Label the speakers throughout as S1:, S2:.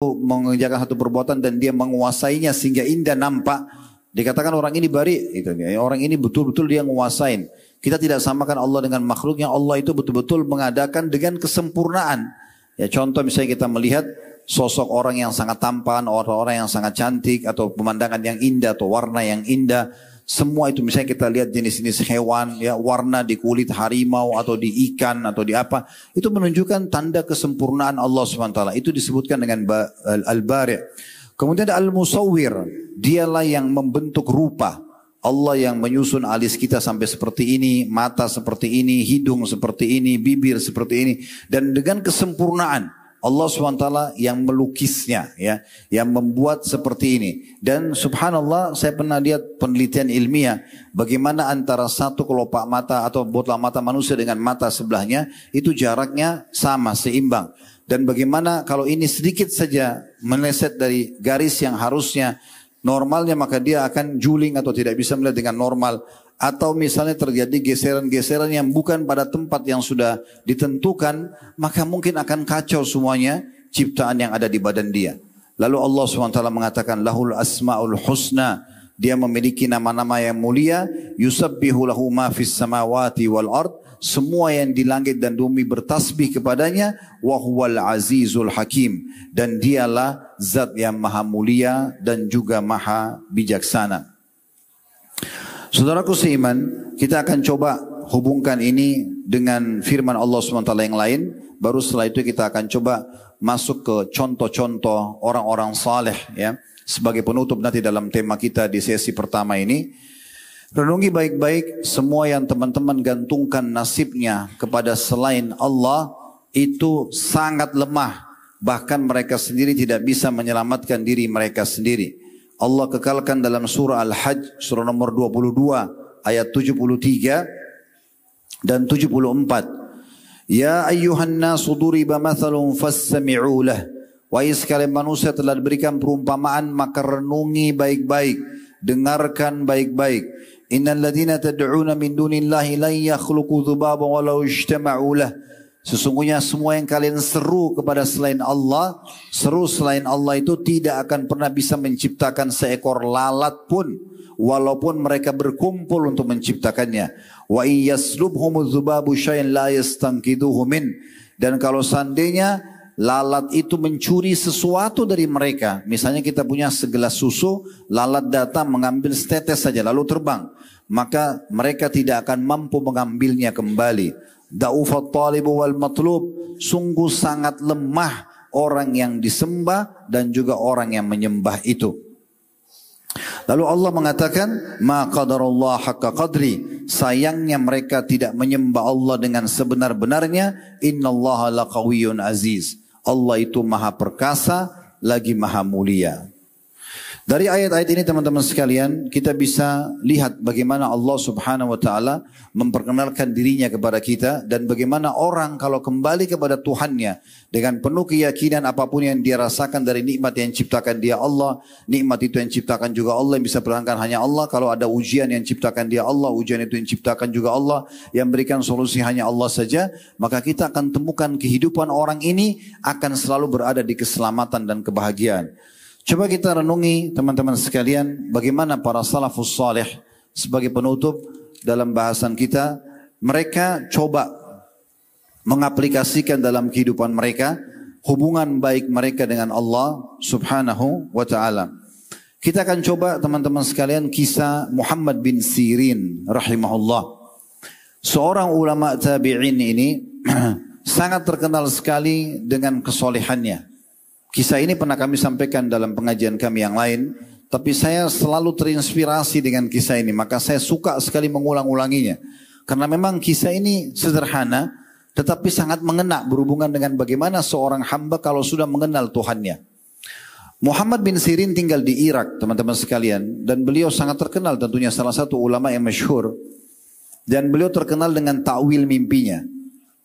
S1: mengerjakan satu perbuatan dan dia menguasainya sehingga indah nampak, dikatakan orang ini bari, gitu. Orang ini betul-betul dia menguasain. Kita tidak samakan Allah dengan makhluknya. Allah itu betul-betul mengadakan dengan kesempurnaan. Ya, contoh misalnya kita melihat sosok orang yang sangat tampan, orang-orang yang sangat cantik, atau pemandangan yang indah, atau warna yang indah. Semua itu misalnya kita lihat jenis-jenis hewan, ya, warna di kulit harimau atau di ikan atau di apa, itu menunjukkan tanda kesempurnaan Allah SWT. Itu disebutkan dengan Al-Bari'. Kemudian ada Al-Musawwir, dialah yang membentuk rupa. Allah yang menyusun alis kita sampai seperti ini, mata seperti ini, hidung seperti ini, bibir seperti ini, dan dengan kesempurnaan Allah SWT yang melukisnya, ya, yang membuat seperti ini. Dan subhanallah, saya pernah lihat penelitian ilmiah bagaimana antara satu kelopak mata atau bola mata manusia dengan mata sebelahnya itu jaraknya sama, seimbang. Dan bagaimana kalau ini sedikit saja meleset dari garis yang harusnya normalnya, maka dia akan juling atau tidak bisa melihat dengan normal. Atau misalnya terjadi geseran-geseran yang bukan pada tempat yang sudah ditentukan, maka mungkin akan kacau semuanya ciptaan yang ada di badan dia. Lalu Allah SWT mengatakan, lahul asma'ul husna, dia memiliki nama-nama yang mulia, yusabbihu lahu ma fis samawati wal ard, semua yang di langit dan bumi bertasbih kepadanya, wa huwal azizul hakim, dan dialah zat yang maha mulia dan juga maha bijaksana. Saudaraku seiman, kita akan coba hubungkan ini dengan firman Allah SWT yang lain. Baru setelah itu kita akan coba masuk ke contoh-contoh orang-orang saleh, ya, sebagai penutup nanti dalam tema kita di sesi pertama ini. Renungi baik-baik, semua yang teman-teman gantungkan nasibnya kepada selain Allah itu sangat lemah. Bahkan mereka sendiri tidak bisa menyelamatkan diri mereka sendiri. Allah kekalkan dalam surah Al-Hajj, surah nomor 22, ayat 73 dan 74. Ya ayyuhan nasu duriba mathalun fassami'u lah. Wahai sekalian manusia, telah diberikan perumpamaan, maka renungi baik-baik, dengarkan baik-baik. Innal ladzina tad'una min dunillahi lan yakhluqu dzubaban walau ijtama'u lah. Sesungguhnya semua yang kalian seru kepada selain Allah, seru selain Allah itu tidak akan pernah bisa menciptakan seekor lalat pun, walaupun mereka berkumpul untuk menciptakannya. Wa iyaslubhumudz dzubabu syai'an la yastanqidhuhu min. Dan kalau seandainya lalat itu mencuri sesuatu dari mereka, misalnya kita punya segelas susu, lalat datang mengambil setetes saja lalu terbang, maka mereka tidak akan mampu mengambilnya kembali. Da'ufat talibu wal matlub, sungguh sangat lemah orang yang disembah dan juga orang yang menyembah itu. Lalu Allah mengatakan, ma qadarullah haqqa qadri, sayangnya mereka tidak menyembah Allah dengan sebenar-benarnya. Innallaha laqawiyyun aziz, Allah itu maha perkasa lagi maha mulia. Dari ayat-ayat ini teman-teman sekalian, kita bisa lihat bagaimana Allah Subhanahu wa taala memperkenalkan dirinya kepada kita, dan bagaimana orang kalau kembali kepada Tuhannya dengan penuh keyakinan apapun yang dia rasakan dari nikmat yang ciptakan dia Allah, nikmat itu yang ciptakan juga Allah, yang bisa perangkan hanya Allah. Kalau ada ujian yang ciptakan dia Allah, ujian itu yang ciptakan juga Allah, yang berikan solusi hanya Allah saja, maka kita akan temukan kehidupan orang ini akan selalu berada di keselamatan dan kebahagiaan. Coba kita renungi teman-teman sekalian bagaimana para salafus salih sebagai penutup dalam bahasan kita. Mereka coba mengaplikasikan dalam kehidupan mereka hubungan baik mereka dengan Allah Subhanahu wa ta'ala. Kita akan coba teman-teman sekalian kisah Muhammad bin Sirin rahimahullah. Seorang ulama tabi'in ini sangat terkenal sekali dengan kesolehannya. Kisah ini pernah kami sampaikan dalam pengajian kami yang lain, tapi saya selalu terinspirasi dengan kisah ini, maka saya suka sekali mengulang-ulanginya. Karena memang kisah ini sederhana, tetapi sangat mengena berhubungan dengan bagaimana seorang hamba kalau sudah mengenal Tuhannya. Muhammad bin Sirin tinggal di Irak, teman-teman sekalian, dan beliau sangat terkenal, tentunya salah satu ulama yang masyhur, dan beliau terkenal dengan ta'wil mimpinya.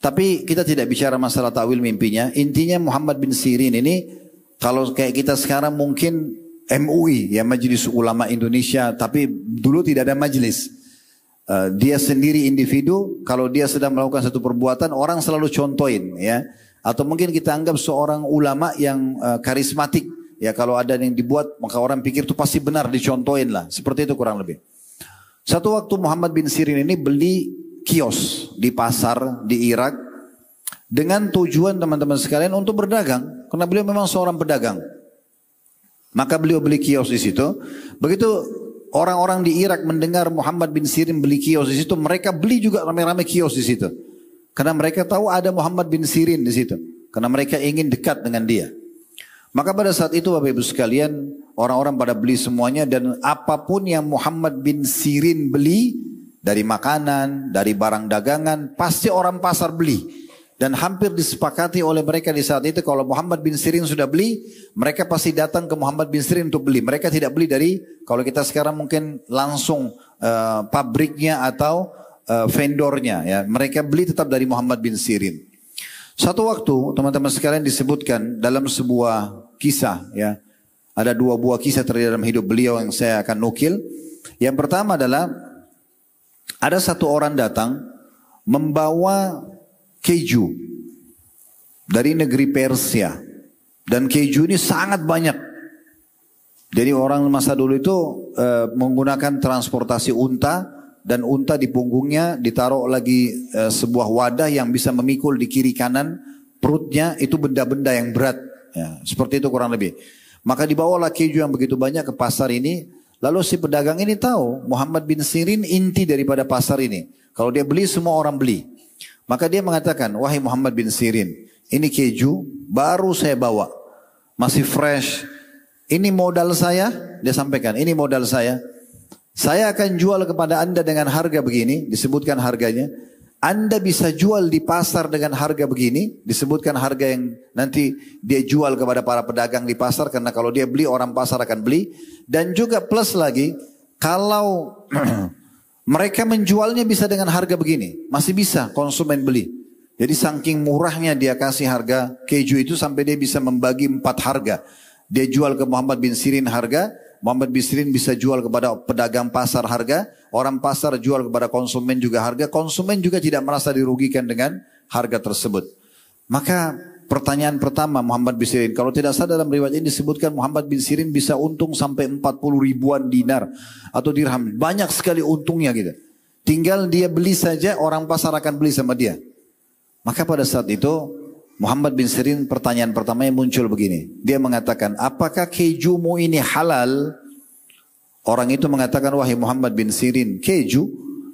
S1: Tapi kita tidak bicara masalah ta'wil mimpinya. Intinya Muhammad bin Sirin ini, kalau kayak kita sekarang mungkin MUI, ya, Majelis Ulama Indonesia, tapi dulu tidak ada majelis. Dia sendiri individu, kalau dia sedang melakukan satu perbuatan, orang selalu contohin, ya. Atau mungkin kita anggap seorang ulama yang karismatik. Ya kalau ada yang dibuat maka orang pikir itu pasti benar, dicontohin lah. Seperti itu kurang lebih. Satu waktu Muhammad bin Sirin ini beli kios di pasar di Irak. Dengan tujuan teman-teman sekalian untuk berdagang. Karena beliau memang seorang pedagang. Maka beliau beli kios di situ. Begitu orang-orang di Irak mendengar Muhammad bin Sirin beli kios di situ, mereka beli juga rame-rame kios di situ. Karena mereka tahu ada Muhammad bin Sirin di situ. Karena mereka ingin dekat dengan dia. Maka pada saat itu Bapak Ibu sekalian, orang-orang pada beli semuanya dan apapun yang Muhammad bin Sirin beli, dari makanan, dari barang dagangan, pasti orang pasar beli. Dan hampir disepakati oleh mereka di saat itu kalau Muhammad bin Sirin sudah beli, mereka pasti datang ke Muhammad bin Sirin untuk beli. Mereka tidak beli dari, kalau kita sekarang mungkin langsung pabriknya atau vendornya. Ya. Mereka beli tetap dari Muhammad bin Sirin. Satu waktu teman-teman sekalian disebutkan dalam sebuah kisah. Ya, ada dua buah kisah terjadi dalam hidup beliau yang saya akan nukil. Yang pertama adalah ada satu orang datang membawa keju dari negeri Persia. Dan keju ini sangat banyak. Jadi orang masa dulu itu menggunakan transportasi unta. Dan unta di punggungnya ditaruh lagi sebuah wadah yang bisa memikul di kiri kanan. Perutnya itu benda-benda yang berat. Ya, seperti itu kurang lebih. Maka dibawalah keju yang begitu banyak ke pasar ini. Lalu si pedagang ini tahu Muhammad bin Sirin inti daripada pasar ini. Kalau dia beli semua orang beli. Maka dia mengatakan, wahai Muhammad bin Sirin, ini keju baru saya bawa. Masih fresh. Ini modal saya, dia sampaikan, ini modal saya. Saya akan jual kepada anda dengan harga begini, disebutkan harganya. Anda bisa jual di pasar dengan harga begini, disebutkan harga yang nanti dia jual kepada para pedagang di pasar. Karena kalau dia beli, orang pasar akan beli. Dan juga plus lagi, kalau mereka menjualnya bisa dengan harga begini. Masih bisa konsumen beli. Jadi saking murahnya dia kasih harga keju itu sampai dia bisa membagi 4 harga. Dia jual ke Muhammad bin Sirin harga. Muhammad bin Sirin bisa jual kepada pedagang pasar harga. Orang pasar jual kepada konsumen juga harga. Konsumen juga tidak merasa dirugikan dengan harga tersebut. Maka pertanyaan pertama Muhammad bin Sirin. Kalau tidak salah dalam riwayat ini disebutkan Muhammad bin Sirin bisa untung sampai 40 ribuan dinar atau dirham. Banyak sekali untungnya gitu. Tinggal dia beli saja, orang pasar akan beli sama dia. Maka pada saat itu Muhammad bin Sirin pertanyaan pertamanya muncul begini. Dia mengatakan, apakah kejumu ini halal? Orang itu mengatakan, wahai Muhammad bin Sirin, keju,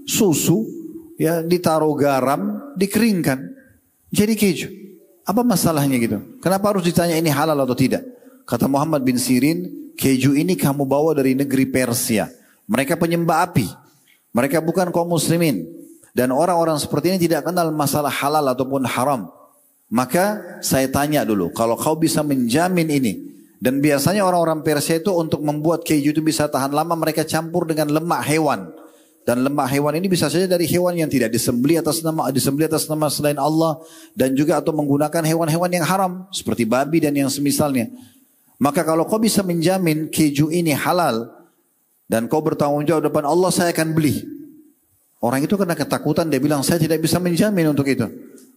S1: susu, ya ditaruh garam, dikeringkan. Jadi keju. Apa masalahnya gitu? Kenapa harus ditanya ini halal atau tidak? Kata Muhammad bin Sirin, keju ini kamu bawa dari negeri Persia. Mereka penyembah api. Mereka bukan kaum muslimin. Dan orang-orang seperti ini tidak kenal masalah halal ataupun haram. Maka saya tanya dulu, kalau kau bisa menjamin ini. Dan biasanya orang-orang Persia itu untuk membuat keju itu bisa tahan lama, mereka campur dengan lemak hewan. Dan lemak hewan ini bisa saja dari hewan yang tidak disembelih atas nama selain Allah. Dan juga atau menggunakan hewan-hewan yang haram. Seperti babi dan yang semisalnya. Maka kalau kau bisa menjamin keju ini halal. Dan kau bertanggung jawab depan Allah, saya akan beli. Orang itu kena ketakutan, dia bilang saya tidak bisa menjamin untuk itu.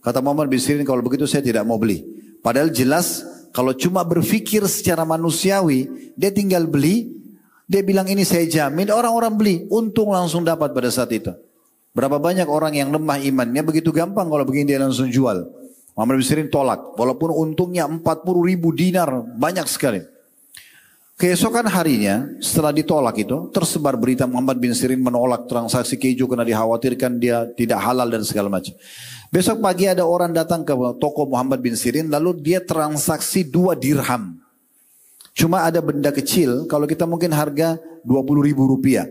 S1: Kata Muhammad bin Sirin, kalau begitu saya tidak mau beli. Padahal jelas kalau cuma berpikir secara manusiawi, dia tinggal beli. Dia bilang ini saya jamin, orang-orang beli. Untung langsung dapat pada saat itu. Berapa banyak orang yang lemah imannya, begitu gampang kalau begini dia langsung jual. Muhammad bin Sirin tolak. Walaupun untungnya 40 ribu dinar, banyak sekali. Keesokan harinya setelah ditolak itu tersebar berita Muhammad bin Sirin menolak transaksi keju karena dikhawatirkan dia tidak halal dan segala macam. Besok pagi ada orang datang ke toko Muhammad bin Sirin lalu dia transaksi 2 dirham. Cuma ada benda kecil, kalau kita mungkin harga 20 ribu rupiah.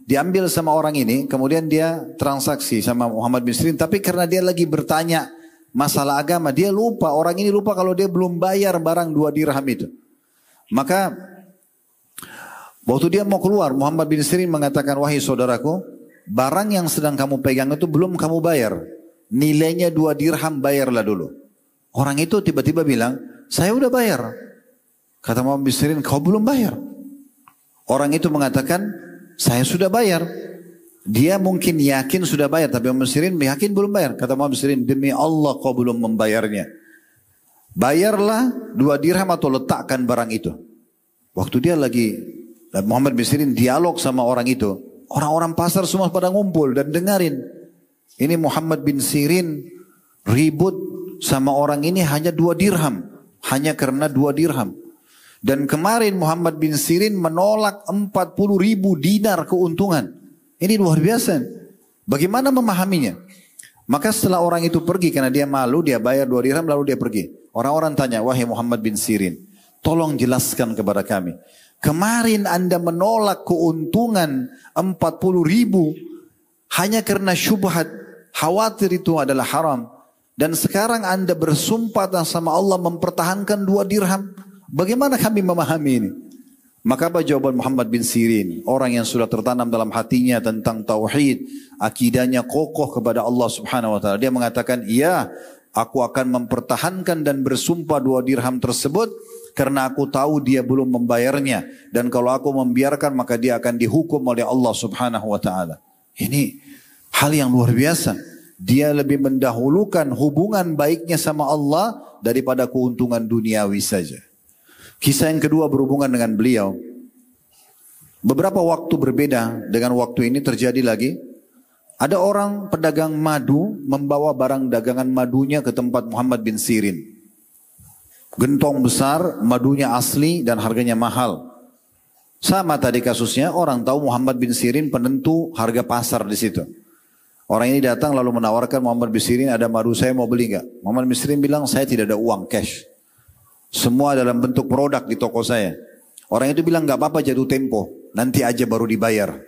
S1: Diambil sama orang ini, kemudian dia transaksi sama Muhammad bin Sirin. Tapi karena dia lagi bertanya masalah agama, dia lupa, orang ini lupa kalau dia belum bayar barang 2 dirham itu. Maka waktu dia mau keluar, Muhammad bin Sirin mengatakan, wahai saudaraku, barang yang sedang kamu pegang itu belum kamu bayar. Nilainya 2 dirham, bayarlah dulu. Orang itu tiba-tiba bilang, saya udah bayar. Kata Muhammad bin Sirin, kau belum bayar. Orang itu mengatakan, saya sudah bayar. Dia mungkin yakin sudah bayar, tapi Muhammad bin Sirin yakin belum bayar. Kata Muhammad bin Sirin, demi Allah kau belum membayarnya. bayarlah 2 dirham atau letakkan barang itu. Waktu dia lagi, Muhammad bin Sirin dialog sama orang itu, orang-orang pasar semua pada ngumpul dan dengarin. Ini Muhammad bin Sirin ribut sama orang ini hanya 2 dirham. Hanya karena 2 dirham. Dan kemarin Muhammad bin Sirin menolak 40.000 dinar keuntungan. Ini luar biasa. Bagaimana memahaminya? Maka setelah orang itu pergi, karena dia malu, dia bayar 2 dirham lalu dia pergi. Orang-orang tanya, wahai Muhammad bin Sirin, tolong jelaskan kepada kami. Kemarin Anda menolak keuntungan 40.000 hanya karena syubhat, khawatir itu adalah haram. Dan sekarang Anda bersumpah sama Allah mempertahankan 2 dirham. Bagaimana kami memahami ini? Maka apa jawaban Muhammad bin Sirin? Orang yang sudah tertanam dalam hatinya tentang tauhid, akidahnya kokoh kepada Allah Subhanahu wa taala. Dia mengatakan, "Iya, aku akan mempertahankan dan bersumpah 2 dirham tersebut karena aku tahu dia belum membayarnya, dan kalau aku membiarkan maka dia akan dihukum oleh Allah Subhanahu wa taala." Ini hal yang luar biasa. Dia lebih mendahulukan hubungan baiknya sama Allah daripada keuntungan duniawi saja. Kisah yang kedua berhubungan dengan beliau. Beberapa waktu berbeda dengan waktu ini terjadi lagi. Ada orang pedagang madu membawa barang dagangan madunya ke tempat Muhammad bin Sirin. Gentong besar, madunya asli dan harganya mahal. Sama tadi kasusnya, orang tahu Muhammad bin Sirin penentu harga pasar di situ. Orang ini datang lalu menawarkan Muhammad bin Sirin, ada madu saya mau beli enggak? Muhammad bin Sirin bilang, saya tidak ada uang cash. Semua dalam bentuk produk di toko saya. Orang itu bilang, enggak apa-apa, jatuh tempo, nanti aja baru dibayar.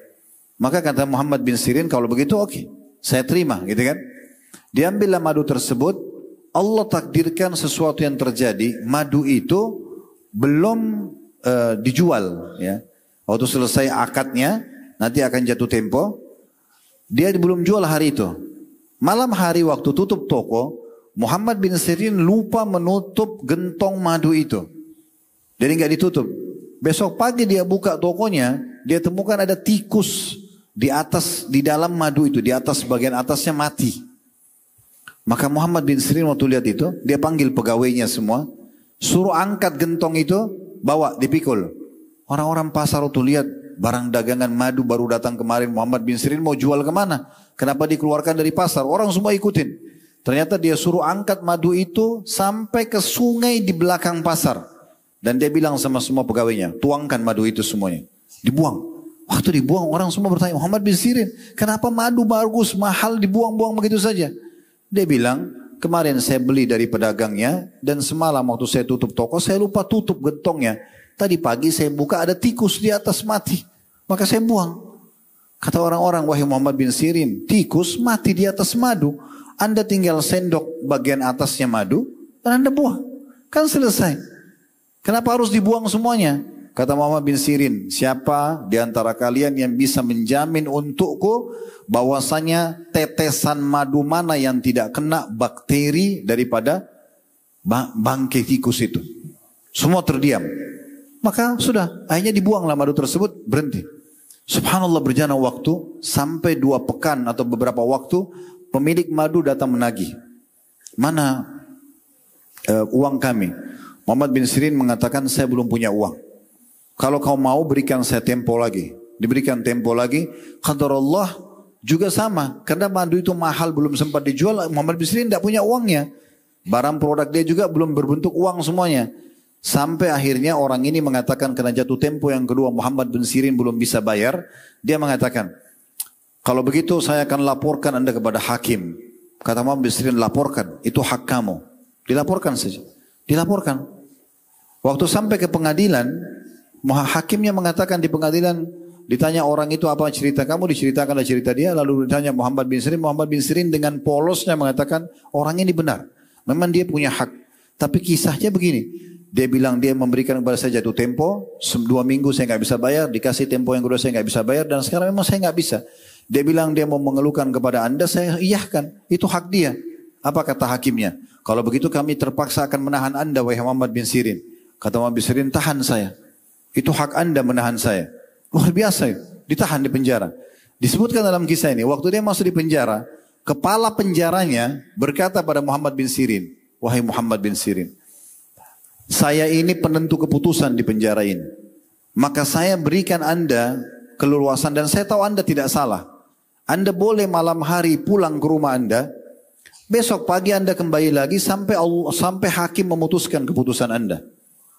S1: Maka kata Muhammad bin Sirin, kalau begitu oke, saya terima, gitu kan. Diambillah madu tersebut. Allah takdirkan sesuatu yang terjadi, madu itu belum dijual, ya. Waktu selesai akadnya, nanti akan jatuh tempo. Dia belum jual hari itu. Malam hari waktu tutup toko, Muhammad bin Sirin lupa menutup gentong madu itu. Jadi nggak ditutup. Besok pagi dia buka tokonya, dia temukan ada tikus di atas, di dalam madu itu, di atas bagian atasnya mati. Maka Muhammad bin Sirin waktu lihat itu, dia panggil pegawainya semua, suruh angkat gentong itu, bawa dipikul. Orang-orang pasar waktu lihat barang dagangan madu baru datang kemarin, Muhammad bin Sirin mau jual kemana? Kenapa dikeluarkan dari pasar? Orang semua ikutin. Ternyata dia suruh angkat madu itu sampai ke sungai di belakang pasar. Dan dia bilang sama semua pegawainya, tuangkan madu itu semuanya. Dibuang. Waktu dibuang orang semua bertanya, Muhammad bin Sirin, kenapa madu bagus, mahal dibuang-buang begitu saja? Dia bilang, kemarin saya beli dari pedagangnya dan semalam waktu saya tutup toko saya lupa tutup gentongnya. Tadi pagi saya buka ada tikus di atas mati. Maka saya buang. Kata orang-orang, wahai Muhammad bin Sirin, tikus mati di atas madu. Anda tinggal sendok bagian atasnya madu dan Anda buang. Kan selesai. Kenapa harus dibuang semuanya? Kata Muhammad bin Sirin, siapa di antara kalian yang bisa menjamin untukku bahwasanya tetesan madu mana yang tidak kena bakteri daripada bangkai tikus itu? Semua terdiam. Maka sudah, akhirnya dibuanglah madu tersebut, berhenti. Subhanallah, berjalan waktu sampai 2 pekan atau beberapa waktu, pemilik madu datang menagih. Mana uang kami? Muhammad bin Sirin mengatakan, saya belum punya uang. Kalau kau mau berikan saya tempo lagi. Diberikan tempo lagi. Qadarullah juga sama. Karena madu itu mahal, belum sempat dijual. Muhammad bin Sirin tidak punya uangnya. Barang produk dia juga belum berbentuk uang semuanya. Sampai akhirnya orang ini mengatakan kena jatuh tempo yang kedua, Muhammad bin Sirin belum bisa bayar. Dia mengatakan, kalau begitu saya akan laporkan Anda kepada hakim. Kata Muhammad bin Sirin, laporkan, itu hak kamu. Dilaporkan saja. Dilaporkan. Waktu sampai ke pengadilan, hakimnya mengatakan di pengadilan, ditanya orang itu apa cerita kamu, diceritakanlah cerita dia. Lalu ditanya Muhammad bin Sirin dengan polosnya mengatakan, orang ini benar. Memang dia punya hak. Tapi kisahnya begini. Dia bilang dia memberikan kepada saya jatuh tempo, 2 minggu saya nggak bisa bayar, dikasih tempo yang kedua saya nggak bisa bayar, dan sekarang memang saya nggak bisa. Dia bilang dia mau mengeluhkan kepada Anda, saya iyahkan, itu hak dia. Apa kata hakimnya? Kalau begitu kami terpaksa akan menahan Anda, wahai Muhammad bin Sirin. Kata Muhammad bin Sirin, tahan saya. Itu hak Anda menahan saya. Luar biasa, ditahan di penjara. Disebutkan dalam kisah ini, waktu dia masuk di penjara, kepala penjaranya berkata pada Muhammad bin Sirin, wahai Muhammad bin Sirin, Saya ini penentu keputusan di penjara ini. Maka saya berikan Anda keleluasan dan saya tahu Anda tidak salah. Anda boleh malam hari pulang ke rumah Anda. Besok pagi Anda kembali lagi sampai hakim memutuskan keputusan Anda.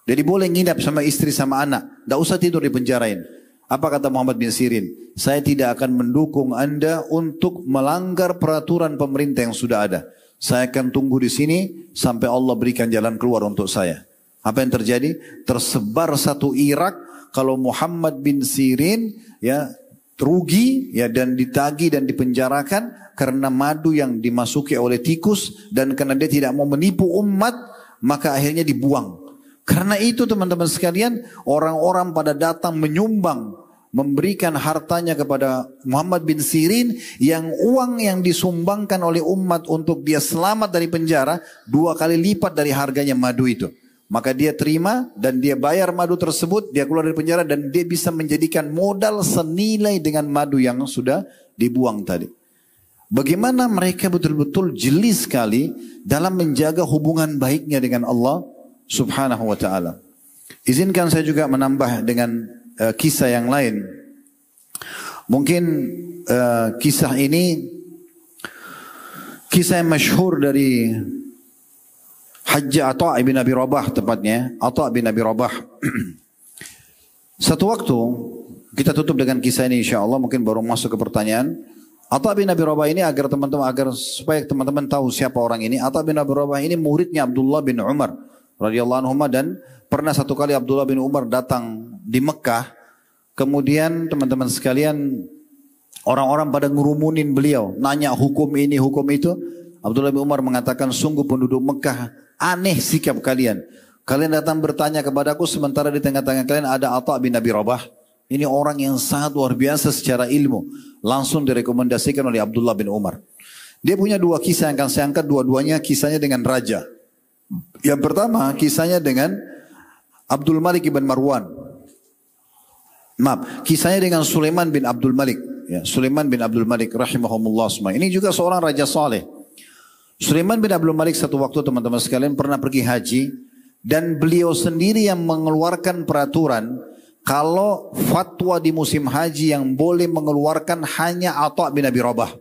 S1: Jadi boleh nginap sama istri sama anak. Tidak usah tidur di penjarain. Apa kata Muhammad bin Sirin? Saya tidak akan mendukung Anda untuk melanggar peraturan pemerintah yang sudah ada. Saya akan tunggu di sini sampai Allah berikan jalan keluar untuk saya. Apa yang terjadi? Tersebar satu Irak kalau Muhammad bin Sirin ya rugi ya dan ditagi dan dipenjarakan karena madu yang dimasuki oleh tikus dan karena dia tidak mau menipu umat, maka akhirnya dibuang. Karena itu teman-teman sekalian, orang-orang pada datang menyumbang, memberikan hartanya kepada Muhammad bin Sirin yang uang yang disumbangkan oleh umat untuk dia selamat dari penjara 2 kali lipat dari harganya madu itu. Maka dia terima dan dia bayar madu tersebut, dia keluar dari penjara dan dia bisa menjadikan modal senilai dengan madu yang sudah dibuang tadi. Bagaimana mereka betul-betul jeli sekali dalam menjaga hubungan baiknya dengan Allah Subhanahu wa ta'ala. Izinkan saya juga menambah dengan kisah yang lain. Mungkin kisah ini kisah yang masyhur dari Haji Atha bin Abi Rabah tepatnya. Atha bin Abi Rabah. Satu waktu kita tutup dengan kisah ini insya Allah, mungkin baru masuk ke pertanyaan. Atha bin Abi Rabah ini agar supaya teman-teman tahu siapa orang ini. Atha bin Abi Rabah ini muridnya Abdullah bin Umar radhiyallahu anhu, dan pernah satu kali Abdullah bin Umar datang di Mekah. Kemudian teman-teman sekalian, orang-orang pada ngurumunin beliau, nanya hukum ini, hukum itu. Abdullah bin Umar mengatakan, sungguh penduduk Mekah, aneh sikap kalian. Kalian datang bertanya kepadaku sementara di tengah-tengah kalian ada Atha bin Abi Rabah. Ini orang yang sangat luar biasa secara ilmu. Langsung direkomendasikan oleh Abdullah bin Umar. Dia punya 2 kisah yang akan saya angkat, dua-duanya kisahnya dengan raja. Yang pertama kisahnya dengan Abdul Malik ibn Marwan. Kisahnya dengan Sulaiman bin Abdul Malik. Ya, Sulaiman bin Abdul Malik rahimahumullah semua. Ini juga seorang raja saleh. Sulaiman bin Abdul Malik satu waktu teman-teman sekalian pernah pergi haji dan beliau sendiri yang mengeluarkan peraturan kalau fatwa di musim haji yang boleh mengeluarkan hanya Atha bin Abi Rabah.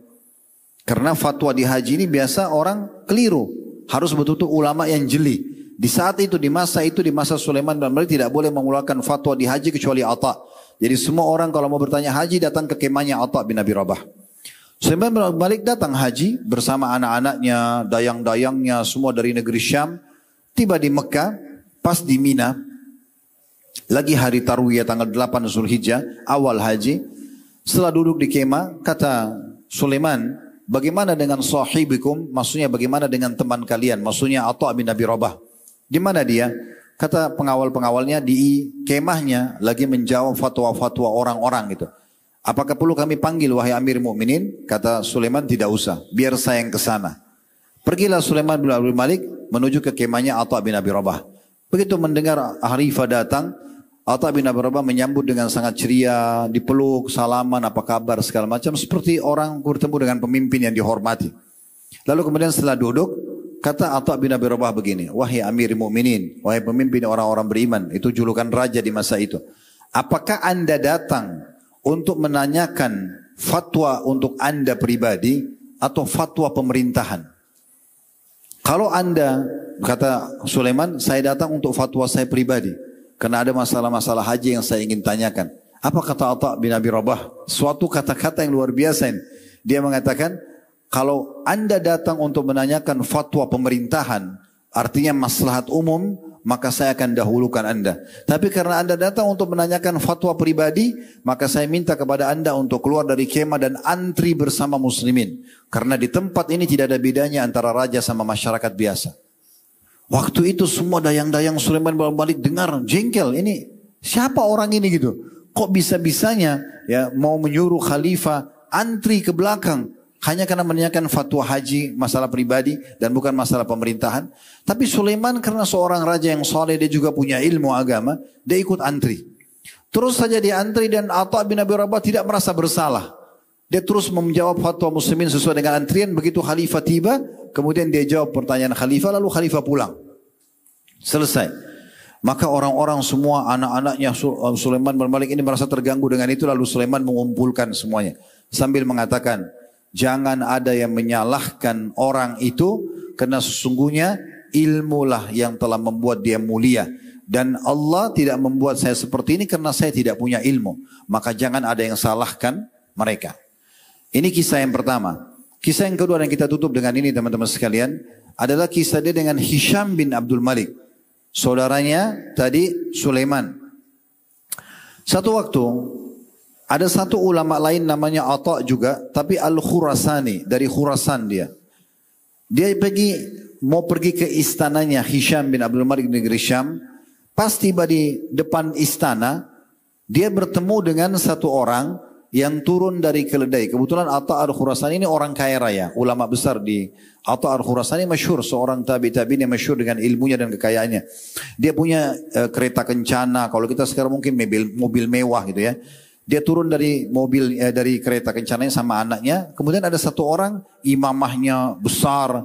S1: Karena fatwa di haji ini biasa orang keliru. Harus betul-betul ulama yang jeli. Di saat itu, di masa Sulaiman bin Malik tidak boleh mengeluarkan fatwa di haji kecuali Atha. Jadi semua orang kalau mau bertanya haji datang ke kemahnya Atha bin Abi Rabah. Sulaiman bin Malik datang haji bersama anak-anaknya, dayang-dayangnya, semua dari negeri Syam. Tiba di Mekah, pas di Mina, lagi hari Tarwiyah tanggal 8 Zulhijjah, awal haji. Setelah duduk di kemah, kata Sulaiman, bagaimana dengan sahibikum? Maksudnya bagaimana dengan teman kalian? Maksudnya Atha bin Abi Rabah. Di mana dia? Kata pengawal-pengawalnya di kemahnya lagi menjawab fatwa-fatwa orang-orang gitu. Apakah perlu kami panggil wahai Amir Mukminin? Kata Sulaiman, tidak usah. Biar saya yang ke sana. Pergilah Sulaiman bin Abdul Malik menuju ke kemahnya Atha bin Abi Rabah. Begitu mendengar Harifah datang, Atha bin Abi Rabah menyambut dengan sangat ceria, dipeluk, salaman, apa kabar, segala macam. Seperti orang bertemu dengan pemimpin yang dihormati. Lalu kemudian setelah duduk, kata Atha bin Abi Rabah begini, wahai Amir Mukminin, wahai pemimpin orang-orang beriman, itu julukan raja di masa itu. Apakah Anda datang untuk menanyakan fatwa untuk Anda pribadi atau fatwa pemerintahan? Kalau Anda, kata Sulaiman, saya datang untuk fatwa saya pribadi. Karena ada masalah-masalah haji yang saya ingin tanyakan. Apa kata Atha bin Abi Rabah? Suatu kata-kata yang luar biasa ini. Dia mengatakan, kalau Anda datang untuk menanyakan fatwa pemerintahan, artinya maslahat umum, maka saya akan dahulukan Anda. Tapi karena Anda datang untuk menanyakan fatwa pribadi, maka saya minta kepada Anda untuk keluar dari kemah dan antri bersama muslimin. Karena di tempat ini tidak ada bedanya antara raja sama masyarakat biasa. Waktu itu semua dayang-dayang Sulaiman bin Malik dengar jengkel, ini siapa orang ini gitu? Kok bisa-bisanya ya mau menyuruh khalifah antri ke belakang hanya karena menanyakan fatwa haji, masalah pribadi dan bukan masalah pemerintahan. Tapi Sulaiman karena seorang raja yang saleh, dia juga punya ilmu agama, dia ikut antri. Terus saja dia antri dan Atha bin Abi Rabah tidak merasa bersalah. Dia terus menjawab fatwa muslimin sesuai dengan antrian. Begitu khalifah tiba, kemudian dia jawab pertanyaan khalifah, lalu khalifah pulang. Selesai. Maka orang-orang semua anak-anaknya Sulaiman bin Malik ini merasa terganggu dengan itu, lalu Sulaiman mengumpulkan semuanya sambil mengatakan, jangan ada yang menyalahkan orang itu karena sesungguhnya ilmulah yang telah membuat dia mulia. Dan Allah tidak membuat saya seperti ini karena saya tidak punya ilmu. Maka jangan ada yang salahkan mereka. Ini kisah yang pertama. Kisah yang kedua yang kita tutup dengan ini teman-teman sekalian, adalah kisah dia dengan Hisham bin Abdul Malik. Saudaranya tadi Sulaiman. Satu waktu ada satu ulama lain namanya Atha juga, tapi Al-Khurasani, dari Khurasan dia. Dia mau pergi ke istananya Hisham bin Abdul Malik di negeri Syam. Pas tiba di depan istana, dia bertemu dengan satu orang yang turun dari keledai. Kebetulan Atha Al-Khurasani ini orang kaya raya, ulama besar di Atha Al-Khurasani masyhur, seorang tabi'in yang masyhur dengan ilmunya dan kekayaannya. Dia punya kereta kencana, kalau kita sekarang mungkin mobil mewah gitu ya. Dia turun dari dari kereta kencananya sama anaknya. Kemudian ada satu orang, imamahnya besar,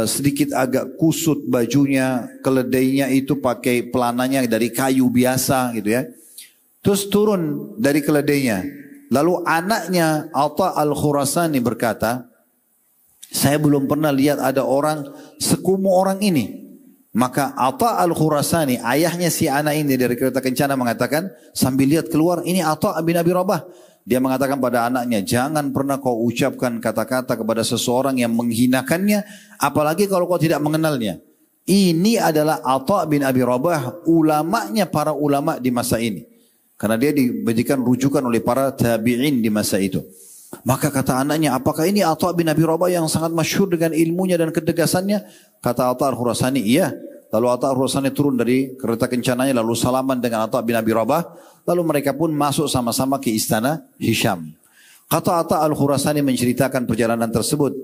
S1: sedikit agak kusut bajunya, keledainya itu pakai pelananya dari kayu biasa gitu ya. Terus turun dari keledainya. Lalu anaknya Atha Al-Khurasani berkata, saya belum pernah lihat ada orang sekumuh orang ini. Maka Atha Al-Khurasani, ayahnya si anak ini dari kereta kencana mengatakan, sambil lihat keluar, ini Atha bin Abi Rabah. Dia mengatakan pada anaknya, jangan pernah kau ucapkan kata-kata kepada seseorang yang menghinakannya, apalagi kalau kau tidak mengenalnya. Ini adalah Atha bin Abi Rabah, ulamanya para ulama di masa ini. Karena dia diberikan rujukan oleh para tabi'in di masa itu. Maka kata anaknya, apakah ini Atha bin Abi Rabah yang sangat masyhur dengan ilmunya dan ketegasannya? Kata Atha Al-Khurasani, iya. Lalu Atha Al-Khurasani turun dari kereta kencananya lalu salaman dengan Atha bin Abi Rabah. Lalu mereka pun masuk sama-sama ke istana Hisham. Kata Atha Al-Khurasani menceritakan perjalanan tersebut.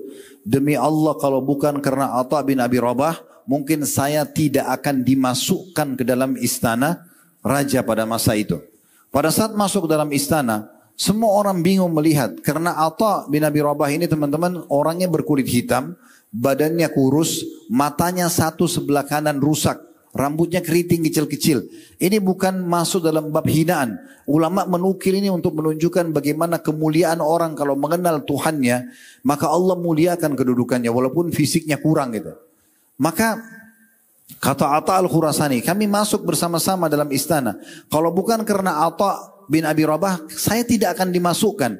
S1: Demi Allah kalau bukan karena Atha bin Abi Rabah, mungkin saya tidak akan dimasukkan ke dalam istana raja pada masa itu. Pada saat masuk ke dalam istana, semua orang bingung melihat. Karena Atha bin Abi Rabah ini teman-teman orangnya berkulit hitam, badannya kurus, matanya satu sebelah kanan rusak, rambutnya keriting kecil-kecil. Ini bukan masuk dalam bab hinaan. Ulama menukil ini untuk menunjukkan bagaimana kemuliaan orang kalau mengenal Tuhannya, maka Allah muliakan kedudukannya walaupun fisiknya kurang gitu. Maka kata Atha Al-Khurasani, kami masuk bersama-sama dalam istana. Kalau bukan karena Atha bin Abi Rabah, saya tidak akan dimasukkan.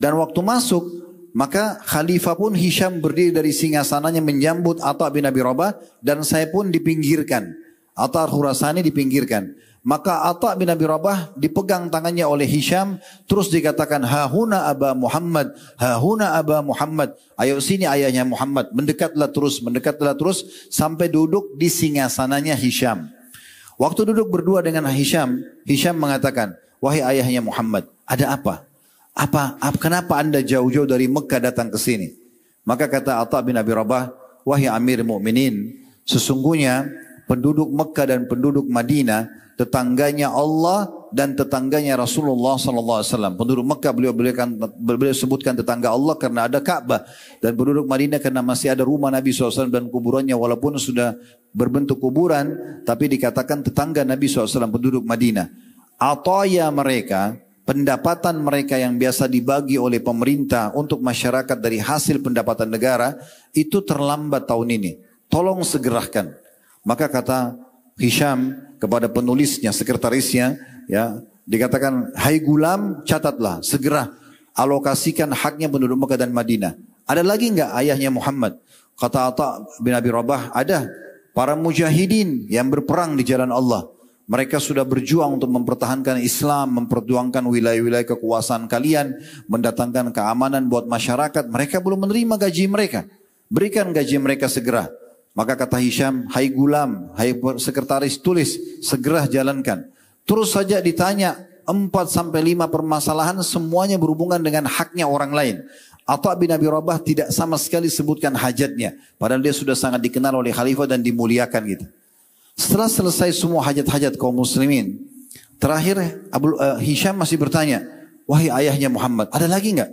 S1: Dan waktu masuk, maka Khalifah pun Hisham berdiri dari singgasananya menyambut Atha bin Abi Rabah, dan saya pun dipinggirkan. Atha Al-Khurasani dipinggirkan. Maka Atha bin Abi Rabah dipegang tangannya oleh Hisham, terus dikatakan, hahuna Aba Muhammad, hahuna Aba Muhammad. Ayo sini ayahnya Muhammad. Mendekatlah terus, sampai duduk di singgasananya Hisham. Waktu duduk berdua dengan Hisham, Hisham mengatakan, wahai ayahnya Muhammad, ada apa? Kenapa anda jauh-jauh dari Mekah datang ke sini? Maka kata Atha bin Abi Rabah, wahai Amir Mu'minin, sesungguhnya penduduk Mekah dan penduduk Madinah, tetangganya Allah dan tetangganya Rasulullah SAW. Penduduk Mekah beliau sebutkan tetangga Allah karena ada Ka'bah, dan penduduk Madinah karena masih ada rumah Nabi SAW dan kuburannya, walaupun sudah berbentuk kuburan, tapi dikatakan tetangga Nabi SAW penduduk Madinah. Ataya mereka, pendapatan mereka yang biasa dibagi oleh pemerintah untuk masyarakat dari hasil pendapatan negara, itu terlambat tahun ini. Tolong segerakan. Maka kata Hisham kepada penulisnya, sekretarisnya, ya, dikatakan, hai gulam, catatlah, segera alokasikan haknya penduduk Mekah dan Madinah. Ada lagi enggak ayahnya Muhammad? Kata Atha bin Abi Rabah, ada para mujahidin yang berperang di jalan Allah. Mereka sudah berjuang untuk mempertahankan Islam, memperjuangkan wilayah-wilayah kekuasaan kalian, mendatangkan keamanan buat masyarakat. Mereka belum menerima gaji mereka. Berikan gaji mereka segera. Maka kata Hisham, hai gulam, hai sekretaris, tulis, segera jalankan. Terus saja ditanya 4-5 permasalahan, semuanya berhubungan dengan haknya orang lain. Atha bin Abi Rabah tidak sama sekali sebutkan hajatnya, padahal dia sudah sangat dikenal oleh khalifah dan dimuliakan gitu. Setelah selesai semua hajat-hajat kaum muslimin, terakhir Hisham masih bertanya, wahai ayahnya Muhammad, ada lagi enggak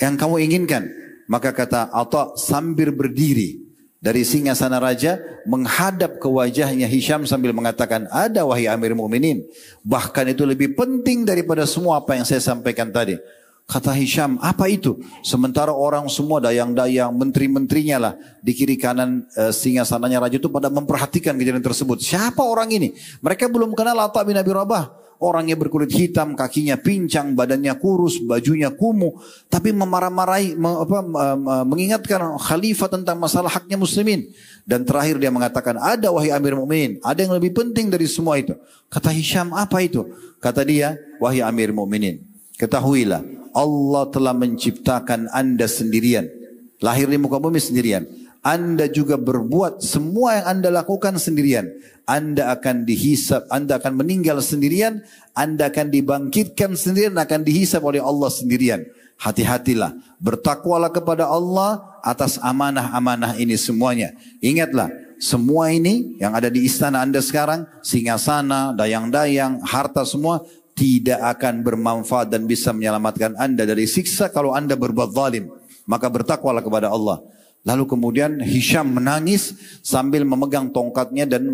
S1: yang kamu inginkan? Maka kata Atha sambil berdiri, dari singgasana raja menghadap ke wajahnya Hisham sambil mengatakan, ada wahai Amir Mu'minin, bahkan itu lebih penting daripada semua apa yang saya sampaikan tadi. Kata Hisham, apa itu? Sementara orang semua dayang-dayang, menteri-menterinya lah di kiri kanan singgasananya raja itu pada memperhatikan kejadian tersebut. Siapa orang ini? Mereka belum kenal Atha bin Abi Rabah. Orangnya berkulit hitam, kakinya pincang, badannya kurus, bajunya kumuh, tapi memarah-marahi, mengingatkan khalifah tentang masalah haknya muslimin. Dan terakhir dia mengatakan, ada wahai Amir Mu'minin, ada yang lebih penting dari semua itu. Kata Hisham, apa itu? Kata dia, wahai Amir Mu'minin, ketahuilah, Allah telah menciptakan anda sendirian. Lahir di muka bumi sendirian. Anda juga berbuat semua yang anda lakukan sendirian. Anda akan dihisap, anda akan meninggal sendirian, anda akan dibangkitkan sendirian, akan dihisap oleh Allah sendirian. Hati-hatilah, bertakwalah kepada Allah atas amanah-amanah ini semuanya. Ingatlah, semua ini yang ada di istana anda sekarang, singgasana, dayang-dayang, harta semua, tidak akan bermanfaat dan bisa menyelamatkan anda dari siksa kalau anda berbuat zalim. Maka bertakwalah kepada Allah. Lalu kemudian Hisham menangis sambil memegang tongkatnya dan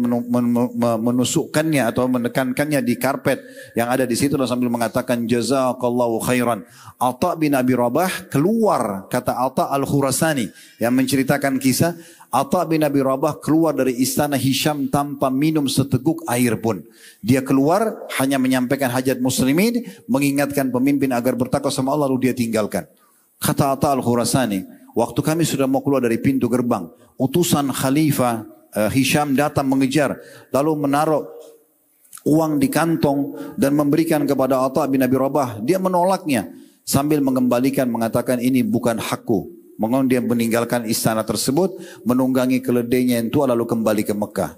S1: menusukkannya atau menekankannya di karpet yang ada di situ sambil mengatakan jazakallahu khairan. Atha bin Abi Rabah keluar, kata Atha al-Khurasani yang menceritakan kisah, Atha bin Abi Rabah keluar dari istana Hisham tanpa minum seteguk air pun. Dia keluar hanya menyampaikan hajat muslimin, mengingatkan pemimpin agar bertakwa sama Allah, lalu dia tinggalkan. Kata Atha al-Khurasani, waktu kami sudah mau keluar dari pintu gerbang, utusan Khalifah Hisham datang mengejar, lalu menaruh uang di kantong dan memberikan kepada Atha bin Abi Rabah. Dia menolaknya sambil mengembalikan, mengatakan ini bukan hakku. Mengenai dia meninggalkan istana tersebut, menunggangi keledainya yang tua lalu kembali ke Mekah.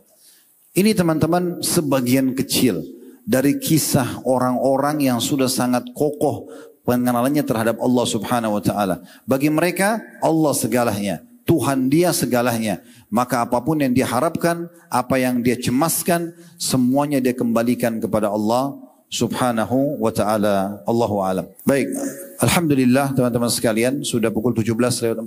S1: Ini teman-teman sebagian kecil dari kisah orang-orang yang sudah sangat kokoh pengenalannya terhadap Allah subhanahu wa ta'ala. Bagi mereka Allah segalanya, Tuhan dia segalanya. Maka apapun yang dia harapkan, apa yang dia cemaskan, semuanya dia kembalikan kepada Allah subhanahu wa ta'ala. Allahu a'lam. Baik, alhamdulillah teman-teman sekalian, sudah pukul 17:48,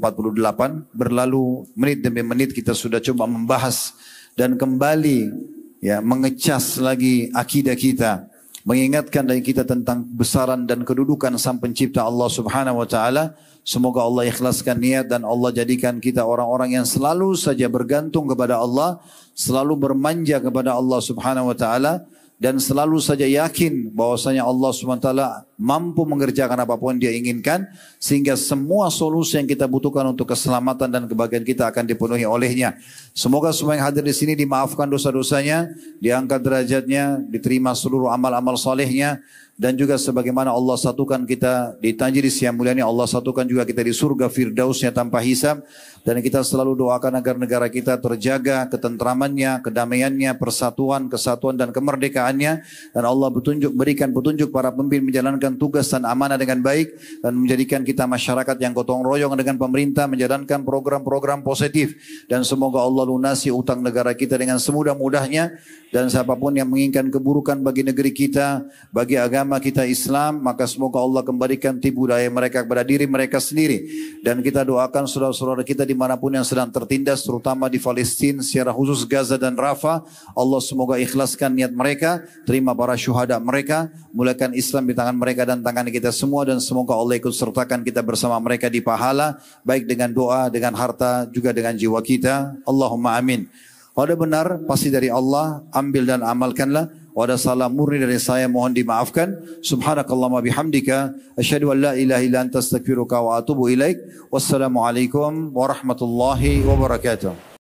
S1: berlalu menit demi menit kita sudah coba membahas dan kembali ya mengecas lagi akidah kita, mengingatkan dari kita tentang besaran dan kedudukan Sang Pencipta Allah Subhanahu wa taala. Semoga Allah ikhlaskan niat dan Allah jadikan kita orang-orang yang selalu saja bergantung kepada Allah, selalu bermanja kepada Allah Subhanahu wa taala, dan selalu saja yakin bahwasanya Allah SWT mampu mengerjakan apapun dia inginkan, sehingga semua solusi yang kita butuhkan untuk keselamatan dan kebahagiaan kita akan dipenuhi olehnya. Semoga semua yang hadir di sini dimaafkan dosa-dosanya, diangkat derajatnya, diterima seluruh amal-amal solehnya, dan juga sebagaimana Allah satukan kita di tajris yang mulia ini, Allah satukan juga kita di surga firdausnya tanpa hisab. Dan kita selalu doakan agar negara kita terjaga ketentramannya, kedamaiannya, persatuan, kesatuan dan kemerdekaannya. Dan Allah berikan petunjuk para pemimpin menjalankan tugas dan amanah dengan baik, dan menjadikan kita masyarakat yang gotong royong dengan pemerintah, menjalankan program-program positif. Dan semoga Allah lunasi utang negara kita dengan semudah-mudahnya. Dan siapapun yang menginginkan keburukan bagi negeri kita, bagi agama kita Islam, maka semoga Allah kembalikan tipu daya mereka kepada diri mereka sendiri. Dan kita doakan saudara-saudara kita dimanapun yang sedang tertindas, terutama di Palestina, secara khusus Gaza dan Rafah. Allah semoga ikhlaskan niat mereka, terima para syuhada mereka, mulakan Islam di tangan mereka dan tangan kita semua, dan semoga Allah ikut sertakan kita bersama mereka di pahala, baik dengan doa, dengan harta, juga dengan jiwa kita. Allahumma amin. Wadah benar pasti dari Allah, ambil dan amalkanlah. Wadah salah murni dari saya, mohon dimaafkan. Subhanakallahumma bihamdika asyhadu an la ilaha illa anta astaghfiruka wa atubu ilaik. Wassalamualaikum warahmatullahi wabarakatuh.